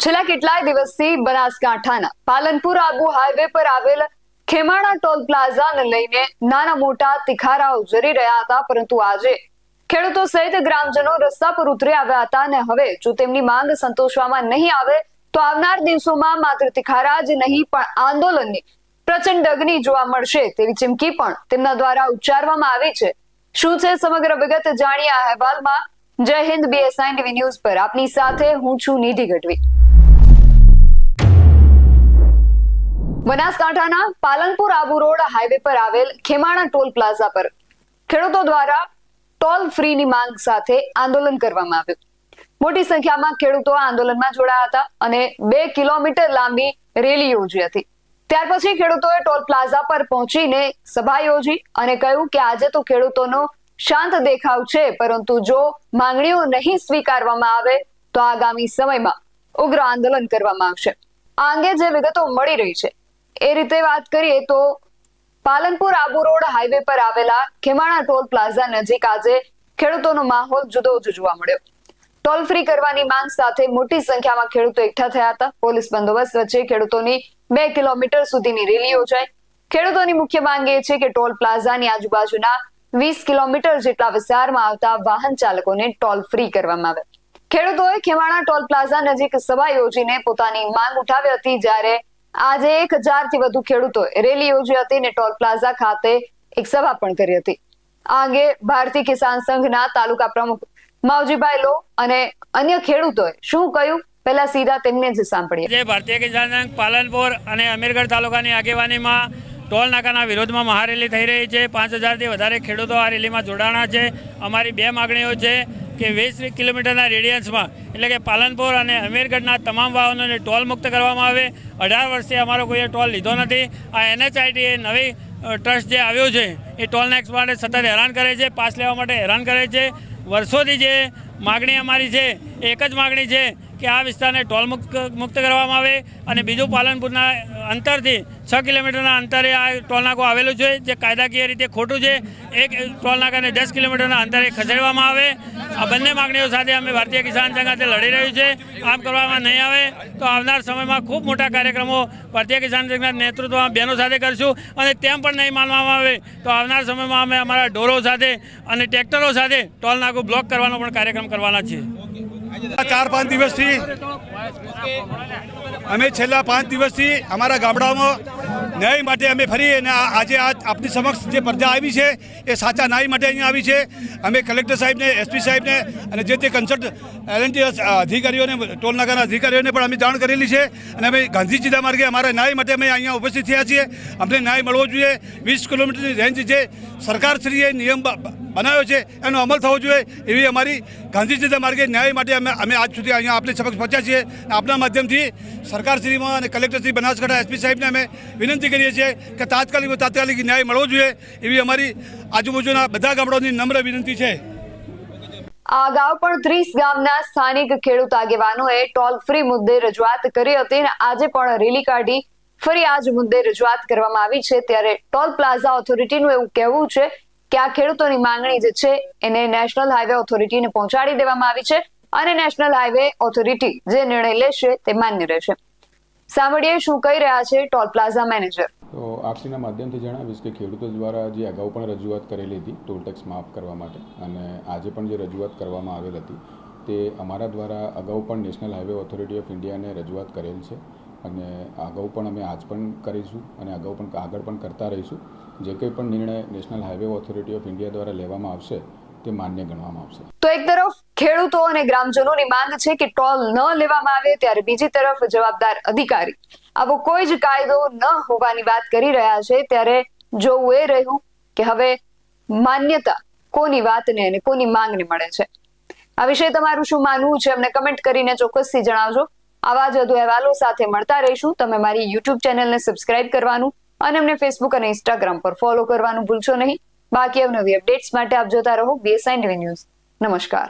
છેલ્લા કેટલાય દિવસથી બનાસકાંઠાના પાલનપુર આબુ હાઈવે પર આવેલ ખેમાણા ટોલ પ્લાઝાને લઈને નાના મોટા તિખારાઓ જરી રહ્યા હતા, પરંતુ આજે ખેડૂતો સહિત ગ્રામજનો રસ્તા પર ઉતરી આવ્યા હતા અને હવે જો તેમની માંગ સંતોષવામાં નહીં આવે તો આવનાર દિવસોમાં માત્ર તિખારા જ નહીં પણ આંદોલનની પ્રચંડ અગ્નિ જોવા મળશે તેવી ચીમકી પણ તેમના દ્વારા ઉચ્ચારવામાં આવી છે। શું છે સમગ્ર વિગત જાણીએ આ અહેવાલમાં। જય હિન્દ, BSI TV ન્યૂઝ પર આપની સાથે હું છું નિધિ ગઢવી। બનાસકાંઠાના પાલનપુર આબુ રોડ હાઈવે પર આવેલ ખેમાણા ટોલ પ્લાઝા પર ખેડૂતો દ્વારા ટોલ ફ્રીની માંગ સાથે આંદોલન કરવામાં આવ્યું। મોટી સંખ્યામાં ખેડૂતો આંદોલનમાં જોડાયા હતા અને 2 કિલોમીટર લાંબી રેલી યોજી હતી। ત્યાર પછી ખેડૂતોએ ટોલ પ્લાઝા પર પહોંચીને સભા યોજી અને કહ્યું કે આજે તો ખેડૂતોનો શાંત દેખાવ છે, પરંતુ જો માંગણીઓ નહીં સ્વીકારવામાં આવે તો આગામી સમયમાં ઉગ્ર આંદોલન કરવામાં આવશે। આ અંગે જે વિગતો મળી રહી છે એ રીતે વાત કરીએ તો પાલનપુર આબુ રોડ હાઈવે પર આવેલા ખેમાણા ટોલ પ્લાઝા નજીક આજે ખેડૂતોનો માહોલ જુદો જ જોવા મળ્યો। ટોલ ફ્રી કરવાની માંગ સાથે મોટી સંખ્યામાં ખેડૂતો એકઠા થયા હતા। પોલીસ બંદોબસ્ત વચ્ચે ખેડૂતોની 2 કિલોમીટર સુધીની રેલી યોજાઈ। ખેડૂતોની મુખ્ય માંગ એ છે કે ટોલ પ્લાઝાની આજુબાજુના 20 કિલોમીટર જેટલા વિસ્તારમાં આવતા વાહન ચાલકોને ટોલ ફ્રી કરવામાં આવે। ખેડૂતોએ ખેમાણા ટોલ પ્લાઝા નજીક સભા યોજીને પોતાની માંગ ઉઠાવી હતી, જ્યારે આજે 1000 થી વધુ ખેડૂતોએ રેલી યોજી હતી અને ટોલ પ્લાઝા ખાતે એક સભા પણ કરી હતી। આ અંગે ભારતીય કિસાન સંઘના તાલુકા પ્રમુખ માવજીભાઈ લો અને અન્ય ખેડૂતોએ શું કહ્યું, પહેલા સીધા તેમને જ સાંભળીએ। ભારતીય કિસાન સંઘ પાલનપુર અને અમીરગઢ તાલુકાની આગેવાનીમાં ટોલ નાકાના વિરોધમાં મહારેલી થઈ રહી છે। 5000 થી વધારે ખેડૂતો આ રેલીમાં જોડાણા છે। અમારી 2 માગણીઓ છે કે 20 કિલોમીટરના રેડિયન્સમાં એટલે કે પાલનપુર અને અમીરગઢના તમામ વાહનોને ટોલ મુક્ત કરવામાં આવે। 18 વર્ષથી અમારો કોઈએ ટોલ લીધો નથી। આ NHIT એ નવી ટ્રસ્ટ જે આવ્યો છે એ ટોલ ટેક્સ માટે સતત હેરાન કરે છે, પાસ લેવા માટે હેરાન કરે છે। વર્ષોથી જે માગણી અમારી છે એક જ માગણી છે કે આ વિસ્તારને ટોલ મુક્ત કરવામાં આવે અને બીજું પાલનપુરના અંતરથી 6 કિલોમીટરના અંતરે આ ટોલ નાકો આવેલું છે, જે કાયદાકીય રીતે ખોટું છે। એક ટોલ નાકાને 10 કિલોમીટરના અંતરે ખસેડવામાં આવે। આ બંને માગણીઓ સાથે અમે ભારતીય કિસાન સંઘ સાથે લડી રહ્યું છે। આમ કરવામાં નહીં આવે તો આવનાર સમયમાં ખૂબ મોટા કાર્યક્રમો ભારતીય કિસાન સંઘના નેતૃત્વમાં બહેનો સાથે કરીશું અને તેમ પણ નહીં માનવામાં આવે તો આવનાર સમયમાં અમે અમારા ઢોરો સાથે અને ટ્રેક્ટરો સાથે ટોલ નાકું બ્લોક કરવાનો પણ કાર્યક્રમ કરવાના છીએ। 4-5 દિવસથી અમે છેલ્લા 5 દિવસથી અમારા ગામડામાં ન્યાય માટે અમે ફરી અને આજે આપની સમક્ષ જે પ્રજા આવી છે એ સાચા ન્યાય માટે અહીંયા આવી છે। અમે કલેક્ટર સાહેબને, SP સાહેબને અને જે તે કન્સલ્ટ LNT અધિકારીઓને, ટોલ નાકાના અધિકારીઓને પણ અમે જાણ કરેલી છે અને અમે ગાંધીજીના માર્ગે અમારા ન્યાય માટે અમે અહીંયા ઉપસ્થિત થયા છીએ। અમને ન્યાય મળવો જોઈએ। 20 કિલોમીટરની રેન્જ જે સરકારશ્રીએ નિયમ બનાવ્યો છે એનો અમલ થવો જોઈએ એવી અમારી ગાંધીજીના માર્ગે ન્યાય માટે અમે આજ સુધી અહીંયા આપની સમક્ષ પહોંચ્યા છીએ। આપના માધ્યમથી સરકારશ્રીમાં અને કલેક્ટરશ્રી બનાસકાંઠા SP સાહેબને અમે વિનંતી કરીએ છીએ કે તાત્કાલિક ન્યાય મળવો જોઈએ એવી અમારી આજુબાજુના બધા ગામડાઓની નમ્ર વિનંતી છે। આ અગાઉ પણ 30 ગામના સ્થાનિક ખેડૂત આગેવાનોએ ટોલ ફ્રી મુદ્દે રજૂઆત કરી હતી અને આજે પણ રેલી કાઢી ફરી આ જ મુદ્દે રજૂઆત કરવામાં આવી છે। ત્યારે ટોલ પ્લાઝા ઓથોરિટીનું એવું કહેવું છે કે આ ખેડૂતોની માંગણી જે છે એને નેશનલ હાઈવે ઓથોરિટીને પહોંચાડી દેવામાં આવી છે અને નેશનલ હાઈવે ઓથોરિટી જે નિર્ણય લેશે તે માન્ય રહેશે। સાંભળીએ શું કહી રહ્યા છે ટોલ પ્લાઝા મેનેજર। તો આપસીના માધ્યમથી જણાવીશ કે ખેડૂતો દ્વારા જે અગાઉ પણ રજૂઆત કરેલી હતી ટોલ ટેક્સ માફ કરવા માટે અને આજે પણ જે રજૂઆત કરવામાં આવેલ હતી તે અમારા દ્વારા અગાઉ પણ નેશનલ હાઈવે ઓથોરિટી ઓફ ઇન્ડિયાને રજૂઆત કરેલ છે અને અગાઉ પણ અમે આજ પણ કરીશું અને અગાઉ પણ આગળ પણ કરતા રહીશું। જે કંઈ પણ નિર્ણય national highway authority of India દ્વારા લેવામાં આવશે તે માન્ય ગણવામાં આવશે। તો એક તરફ ખેડૂતો અને ગ્રામજનોની માંગ છે કે ટોલ ન લેવામાં આવે, ત્યારે બીજી તરફ જવાબદાર અધિકારી આવો કોઈ જ કાયદો ન હોવાની વાત કરી રહ્યા છે। ત્યારે જોવું એ રહ્યું કે હવે માન્યતા કોની વાતને અને કોની માંગને મળે છે। આ વિશે તમારું શું માનવું છે અમને કમેન્ટ કરીને ચોક્કસથી જણાવજો। આવા જ વધુ અહેવાલો સાથે મળતા રહીશું। તમે મારી YouTube ચેનલને સબસ્ક્રાઇબ કરવાનું અને અમને Facebook અને Instagram પર ફોલો કરવાનું ભૂલશો નહીં। બાકી અવનવી અપડેટ્સ માટે આપ જોતા રહો BSI TV ન્યૂઝ। નમસ્કાર।